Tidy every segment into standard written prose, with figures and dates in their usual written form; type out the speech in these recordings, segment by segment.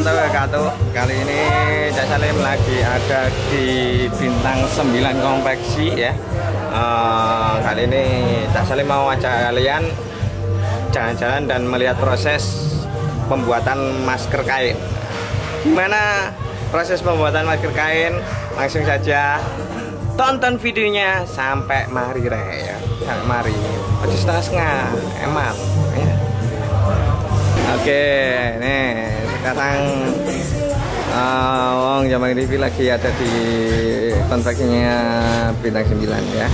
warahmatullahi wabarakatuh. Kali ini Cak Salim lagi ada di Bintang 9 Konveksi ya. Kali ini Cak Salim mau ajak kalian jalan-jalan dan melihat proses pembuatan masker kain. Gimana proses pembuatan masker kain? Langsung saja tonton videonya sampai mari ya. Sampai mari. Ojo setengah-setengah, emang ya. Oke, nih sekarang Wong Jamang TV lagi ada di konveksinya Bintang 9 ya.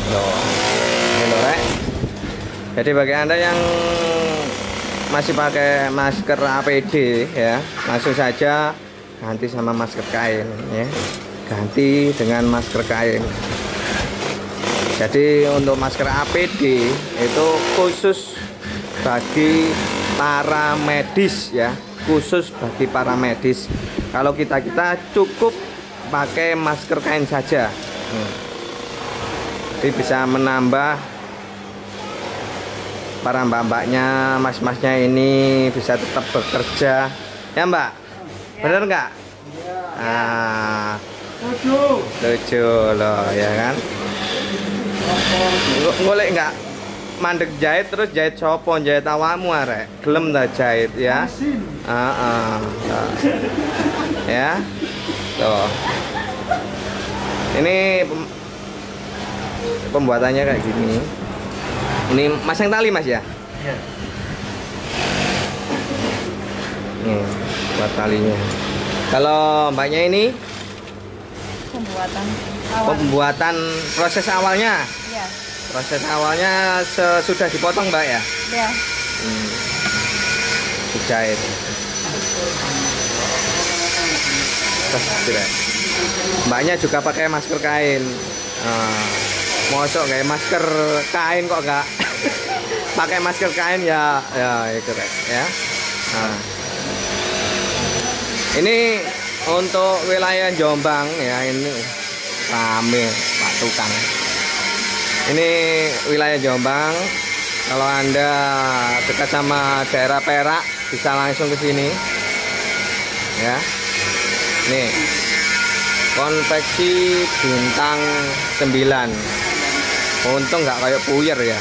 Hello, Rek. Jadi bagi Anda yang masih pakai masker APD ya, langsung saja ganti sama masker kain ya. Ganti dengan masker kain. Jadi untuk masker APD itu khusus bagi para medis ya, khusus bagi para medis. Kalau kita cukup pakai masker kain saja. Jadi bisa menambah para mbak-mbaknya, mas-masnya ini bisa tetap bekerja ya Mbak, bener nggak? Ah, lucu loh ya kan. Ngolek nggak mandek jahit terus jahit sopo jahit awamu arek gelem dah jahit ya. Ya tuh, ini pembuatannya kayak gini. Ini masang tali Mas ya? Iya. Nih buat talinya. Kalau mbaknya ini pembuatan proses awalnya. Iya. Proses awalnya sudah dipotong Mbak ya? Iya. Dijahit. Mbaknya juga pakai masker kain. Mosok kayak masker kain kok enggak pakai masker kain ya itu Rek ya. Nah. Ini untuk wilayah Jombang ya, ini rame Pak Tukang. Ini wilayah Jombang. Kalau Anda dekat sama daerah Perak bisa langsung ke sini. Ya. Nih. Konveksi Bintang 9. Untung nggak kayak puyer ya.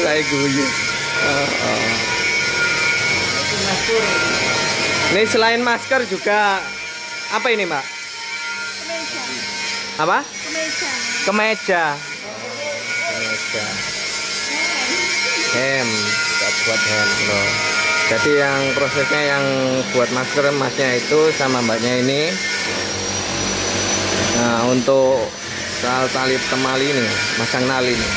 Kayak guyur. Ini selain masker juga apa ini Mbak? Kemeja. Apa? Kemeja. Kemeja. Kemeja. Hem, buat hem loh. Jadi yang prosesnya yang buat masker masnya itu sama mbaknya ini. Nah untuk tali temali ini masang tali nih.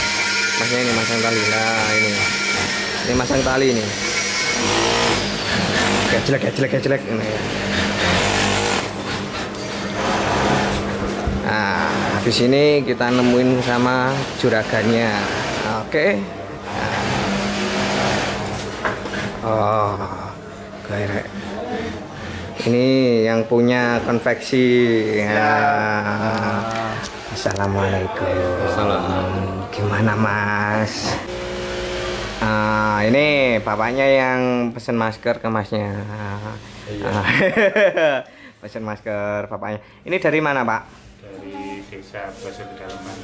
Masnya ini masang tali. Nah ini masang tali nih. Jelek ini. Nah habis ini kita nemuin sama juragannya. Oke. Oh, kayak ini yang punya konveksi ya. Assalamualaikum. Assalamualaikum. Gimana Mas? Ini bapaknya yang pesen masker ke masnya. Iya. Pesen masker bapaknya. Ini dari mana Pak? Dari Desa Bugasur Kedalaman.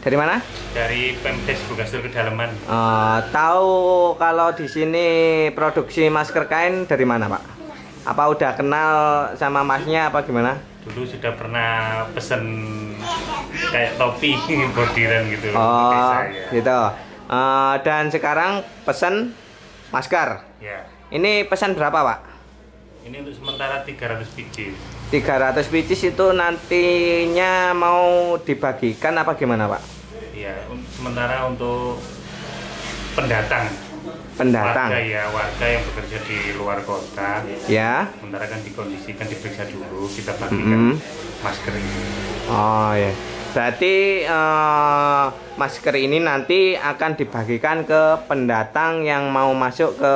Dari mana? Dari Pemdes Bugasur Kedalaman. Tahu kalau di sini produksi masker kain dari mana Pak? Apa udah kenal sama masnya apa gimana? Dulu sudah pernah pesen kayak topi bordiran gitu. Oh gitu. Dan sekarang pesen masker. Ya. Ini pesan berapa Pak? Ini untuk sementara 300 biji. 300 biji itu nantinya mau dibagikan apa gimana Pak? Ya, sementara untuk pendatang. Warga ya, warga yang bekerja di luar kota. Ya. Sementara kan dikondisikan diperiksa dulu, kita bagikan masker ini. Oh ya. Berarti masker ini nanti akan dibagikan ke pendatang yang mau masuk ke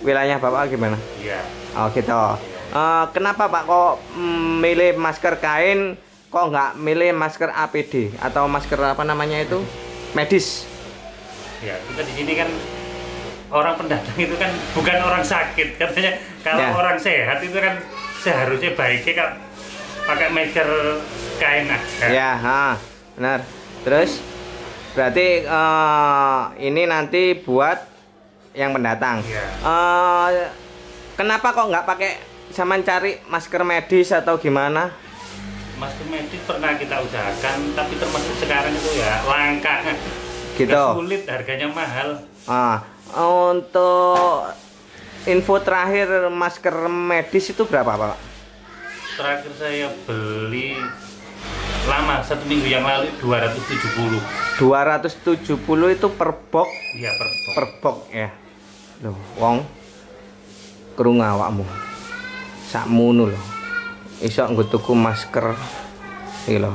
wilayah Bapak gimana? Iya. Oh gitu. Kenapa Pak kok milih masker kain, kok nggak milih masker APD atau masker apa namanya itu medis? Ya kita di sini kan orang pendatang itu kan bukan orang sakit katanya. Kalau orang sehat itu kan seharusnya baiknya kan pakai masker kain aja. Ya, benar. Terus berarti ini nanti buat yang pendatang. Ya. Kenapa kok nggak pakai zaman cari masker medis atau gimana? Masker medis pernah kita usahakan, tapi termasuk sekarang itu ya langka. Gitu. Sulit, harganya mahal. Untuk info terakhir masker medis itu berapa, Pak? Terakhir saya beli lama, 1 minggu yang lalu 270. 270 itu per box? Iya, per box. Per box ya. Loh, wong krungu awakmu. Sakmono lho. Iso nggo tuku masker iki lho,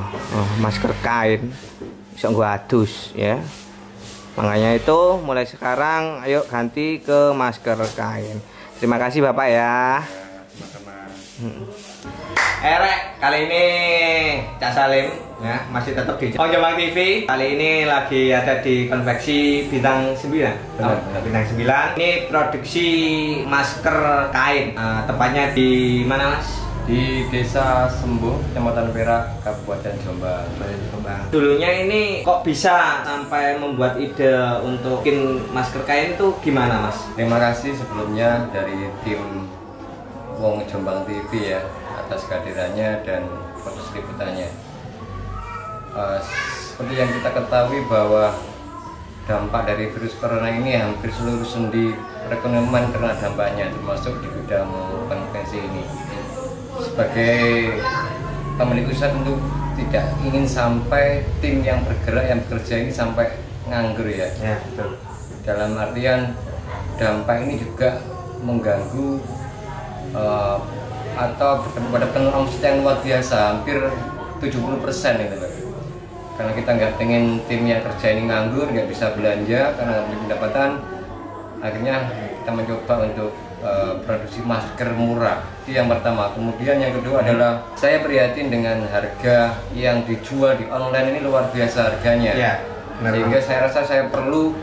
masker kain. Iso nggo adus ya. Makanya itu mulai sekarang ayo ganti ke masker kain. Terima kasih Bapak ya. Erek, kali ini Cak Salim ya, masih tetap di Jombang TV. Kali ini lagi ada di konveksi Bintang 9. Bintang 9. Ini produksi masker kain. Tepatnya di mana, Mas? Di Desa Sembuh, Kecamatan Perak, Kabupaten Jombang. Dulunya ini kok bisa sampai membuat ide untuk bikin masker kain itu gimana, Mas? Terima kasih sebelumnya dari tim Wong Jombang TV ya atas kehadirannya dan proses liputannya. Seperti yang kita ketahui bahwa dampak dari virus corona ini hampir seluruh sendi perekonomian terkena dampaknya, termasuk di bidang konveksi ini. Sebagai pemilik usaha tentu tidak ingin sampai tim yang bergerak yang bekerja ini sampai nganggur ya. Ya, betul. Dalam artian dampak ini juga mengganggu atau pada penurunan omset yang luar biasa, hampir 70% gitu loh. Karena kita nggak pengen tim yang kerja ini nganggur, nggak bisa belanja karena nggak punya pendapatan. Akhirnya kita mencoba untuk produksi masker murah. Itu yang pertama. Kemudian yang kedua adalah saya prihatin dengan harga yang dijual di online ini luar biasa harganya. Ya, sehingga saya rasa saya perlu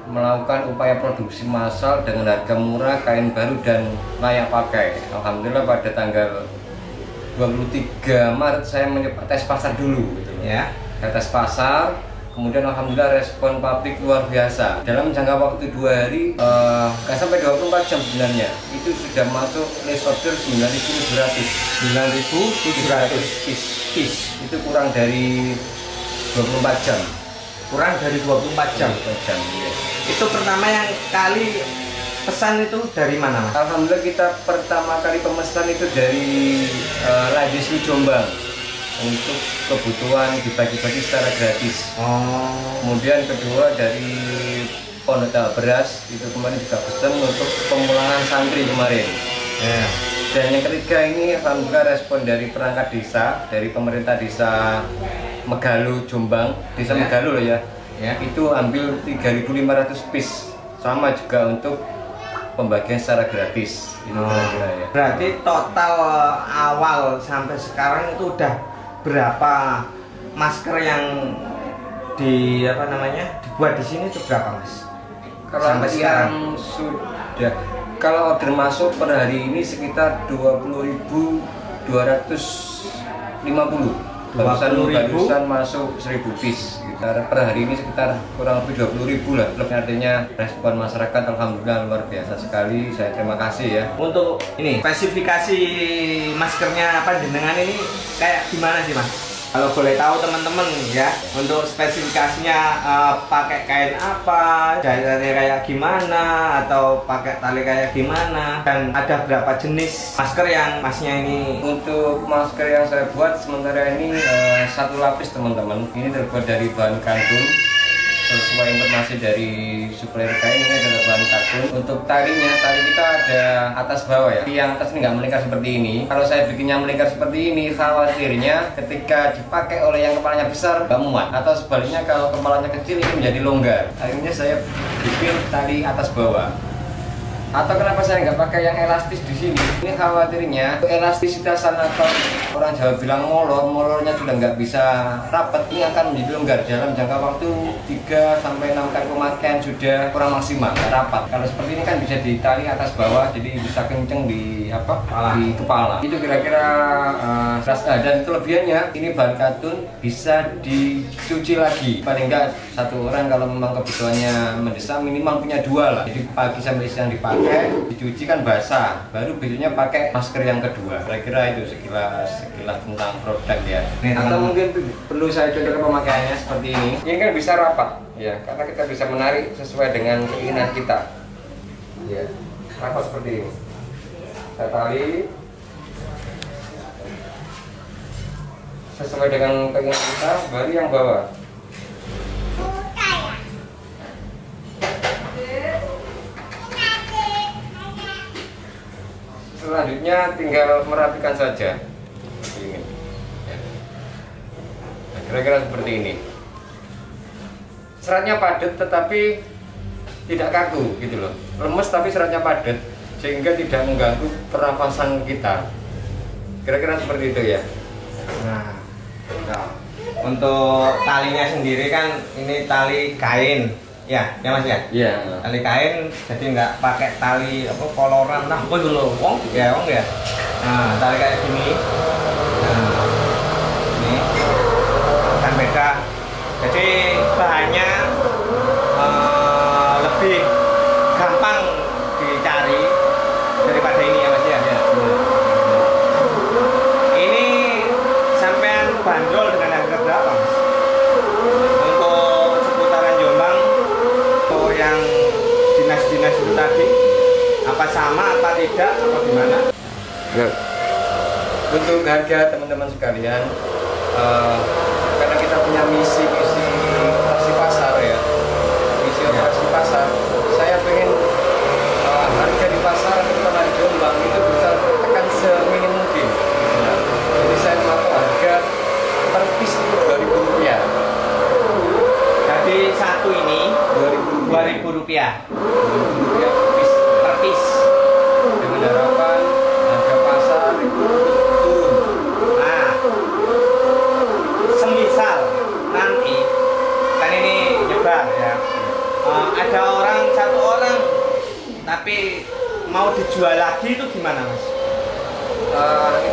melakukan upaya produksi massal dengan harga murah, kain baru dan layak pakai. Alhamdulillah pada tanggal 23 Maret saya mencoba tes pasar dulu gitu. Ya. Saya tes pasar, kemudian alhamdulillah respon pabrik luar biasa. Dalam jangka waktu 2 hari, nggak sampai 24 jam sebenarnya, itu sudah masuk list order 9.700 piece. Itu kurang dari 24 jam. Kurang dari 24 jam. Iya. Itu pertama yang kali pesan itu dari mana, Mas? Alhamdulillah kita pertama kali pemesan itu dari Ladiswi Jombang untuk kebutuhan dibagi-bagi secara gratis. Kemudian kedua dari Pondok Beras itu kemarin juga pesan untuk pemulangan santri kemarin. Dan yang ketiga ini alhamdulillah respon dari perangkat desa, dari pemerintah desa Megalu Jombang, desa Megalu loh ya. Itu ambil 3.500 piece, sama juga untuk pembagian secara gratis. Itu ya. Berarti total awal sampai sekarang itu udah berapa masker yang dibuat di sini itu berapa, Mas? Kalau sampai sekarang sudah, kalau order masuk per hari ini sekitar 20.250. Barusan masuk 1.000 piece. Per hari ini sekitar kurang lebih 20.000 lah. Artinya respon masyarakat alhamdulillah luar biasa sekali. Saya terima kasih ya. Untuk ini spesifikasi maskernya panjenengan ini kayak gimana sih, Mas? Kalau boleh tahu teman-teman ya, untuk spesifikasinya pakai kain apa, jahitannya kayak gimana, atau pakai tali kayak gimana, dan ada berapa jenis masker yang Masnya ini? Untuk masker yang saya buat sementara ini 1 lapis teman-teman. Ini terbuat dari bahan karbon. Sesuai informasi dari supplier kain, ini adalah bahan karbon. Untuk talinya, tali kita ada atas bawah ya. Yang atas ini nggak melingkar seperti ini. Kalau saya bikinnya melingkar seperti ini, khawatirnya ketika dipakai oleh yang kepalanya besar nggak muat. Atau sebaliknya kalau kepalanya kecil ini menjadi longgar. Akhirnya saya bikin tali atas bawah. Atau kenapa saya nggak pakai yang elastis di sini? Ini khawatirnya elastisitas atau orang Jawa bilang molornya sudah nggak bisa rapat. Ini akan menjadi longgar dalam jangka waktu 3 sampai 6 kali pemakaian sudah kurang maksimal, nggak rapat. Kalau seperti ini kan bisa ditali atas bawah, jadi bisa kenceng di di kepala. Itu kira-kira dan kelebihannya ini bahan katun bisa dicuci lagi. Paling nggak satu orang kalau memang kebutuhannya mendesak minimal punya 2 lah. Jadi pagi sampai siang dipakai, dicuci kan basah, baru besoknya pakai masker yang kedua. Kira-kira itu sekilas tentang produk ya. Atau mungkin perlu saya contohkan pemakaiannya seperti ini. Ini kan bisa rapat ya, karena kita bisa menarik sesuai dengan keinginan kita. Ya, rapat seperti ini. Saya tali sesuai dengan keinginan kita, baru yang bawah. Selanjutnya tinggal merapikan saja seperti ini. Nah, kira-kira seperti ini. Seratnya padat tetapi tidak kaku gitu loh. Lemes tapi seratnya padat sehingga tidak mengganggu pernafasan kita. Kira-kira seperti itu ya. Nah, untuk talinya sendiri kan ini tali kain. Ya Mas ya. Iya. Tali kain, jadi nggak pakai tali koloran. Nah, kok dulu wong ya. Nah, tali kayak gini. Nah, ini kan beda. Jadi bahannya lebih gampang dicari daripada ini ya Mas ya. Ini sampean bandrol dengan harga berapa Mas? Yang dinas-dinas itu tadi apa sama apa tidak apa gimana? Untuk harga teman-teman sekalian, karena kita punya misi operasi pasar ya, operasi pasar, saya pengen harga di pasar terutama di Jombang itu bisa tekan seminim mungkin. Jadi saya mau harga per piece itu Rp2.000. Jadi satu ini Rp2.000 per piece dengan harapan harga pasar itu turun. Nah, semisal nanti kan ini nyebar ya, ada satu orang tapi mau dijual lagi, itu gimana Mas?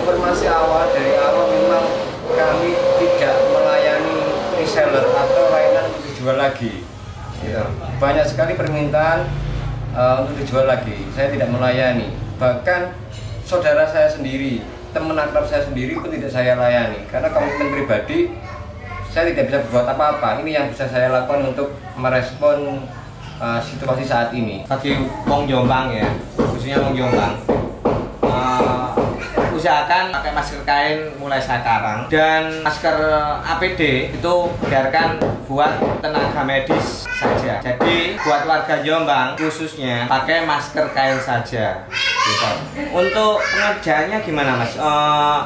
Informasi awal dari awal memang kami tidak melayani reseller atau layanan untuk dijual lagi. Gitu. Banyak sekali permintaan untuk dijual lagi. Saya tidak melayani. Bahkan saudara saya sendiri, teman akrab saya sendiri pun tidak saya layani. Karena komitmen pribadi, saya tidak bisa berbuat apa-apa. Ini yang bisa saya lakukan untuk merespon situasi saat ini. Bagi wong Jombang ya, khususnya wong Jombang, usahakan pakai masker kain mulai sekarang, dan masker APD itu biarkan buat tenaga medis saja. Jadi buat warga Jombang khususnya pakai masker kain saja. Gitu. Untuk pengerjaannya gimana Mas?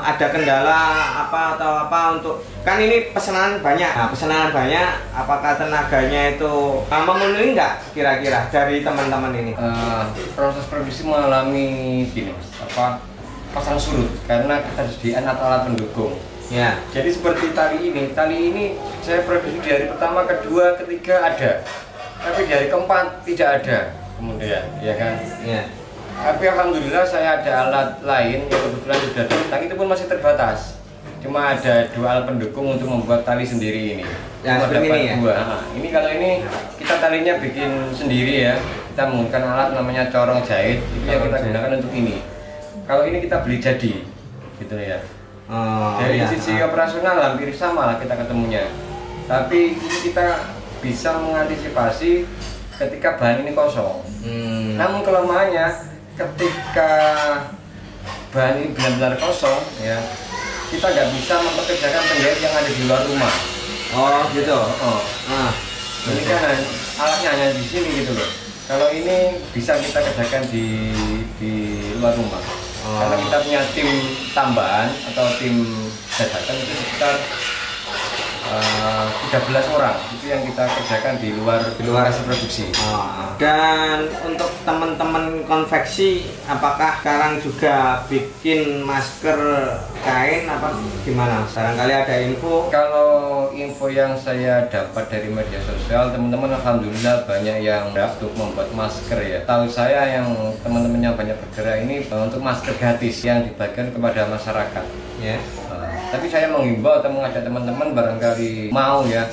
Ada kendala apa atau apa untuk, kan ini pesanan banyak. Nah, pesanan banyak, apakah tenaganya itu memenuhi nggak kira-kira dari teman-teman ini? Proses produksi mengalami gini Mas, pasang surut karena ketersediaan alat pendukung. Ya. Jadi seperti tali ini saya produksi di hari pertama, kedua, ketiga ada, tapi di hari keempat tidak ada. Kemudian, ya kan? Ya. Tapi alhamdulillah saya ada alat lain yang kebetulan sudah datang, itu pun masih terbatas. Cuma ada 2 alat pendukung untuk membuat tali sendiri ini. Yang seperti ini ya? Nah, ini kalau ini kita talinya bikin sendiri ya. Kita menggunakan alat namanya corong jahit, itu yang kita gunakan untuk ini. Kalau ini kita beli jadi, gitu ya. Dari sisi operasional hampir sama lah kita ketemunya. Tapi kita bisa mengantisipasi ketika bahan ini kosong. Namun kelemahannya ketika bahan ini benar-benar kosong, ya kita nggak bisa mempekerjakan penjahit yang ada di luar rumah. Oh gitu. Ini kan alatnya hanya di sini gitu loh. Kalau ini bisa kita kerjakan di luar rumah. Karena kita punya tim tambahan atau tim dadakan itu sekitar 13 orang itu yang kita kerjakan di luar hasil produksi. Dan untuk teman-teman konveksi, apakah sekarang juga bikin masker kain apa gimana? Barangkali ada info? Kalau info yang saya dapat dari media sosial, teman-teman alhamdulillah banyak yang untuk membuat masker ya. Tahu saya yang teman-teman yang banyak bergerak ini untuk masker gratis yang dibagikan kepada masyarakat. Tapi saya menghimbau atau mengajak teman-teman barangkali mau ya.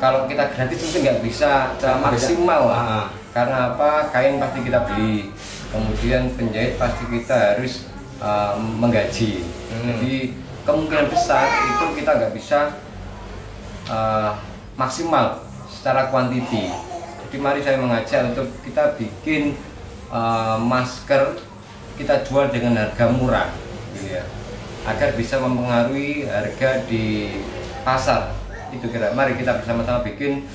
Kalau kita gratis mungkin nggak bisa maksimal lah. Karena apa? Kain pasti kita beli, kemudian penjahit pasti kita harus menggaji. Jadi kemungkinan besar itu kita nggak bisa maksimal secara kuantiti. Jadi mari saya mengajak untuk kita bikin masker kita jual dengan harga murah, gitu ya, agar bisa mempengaruhi harga di pasar. Itu kira. Mari kita bersama-sama bikin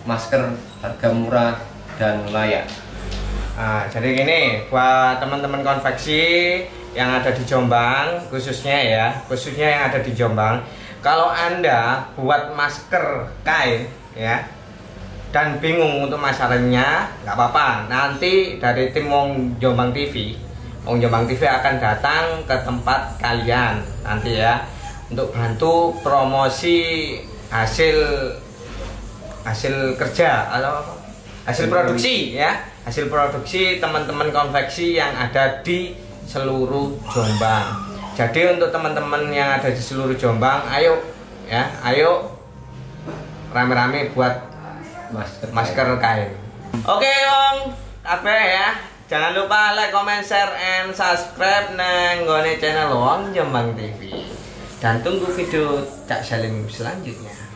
masker harga murah dan layak. Jadi gini, buat teman-teman konveksi yang ada di Jombang, khususnya yang ada di Jombang, kalau Anda buat masker kain ya dan bingung untuk masarnya, nggak apa-apa. Nanti dari tim Wong Jombang TV akan datang ke tempat kalian nanti ya, untuk bantu promosi hasil kerja atau hasil produksi ya, hasil produksi teman-teman konveksi yang ada di seluruh Jombang. Jadi untuk teman-teman yang ada di seluruh Jombang, ayo rame-rame buat masker kain. Oke Wong kabeh ya, jangan lupa like, comment, share, and subscribe nang channel Wong Jombang TV, dan tunggu video Cak Salim selanjutnya.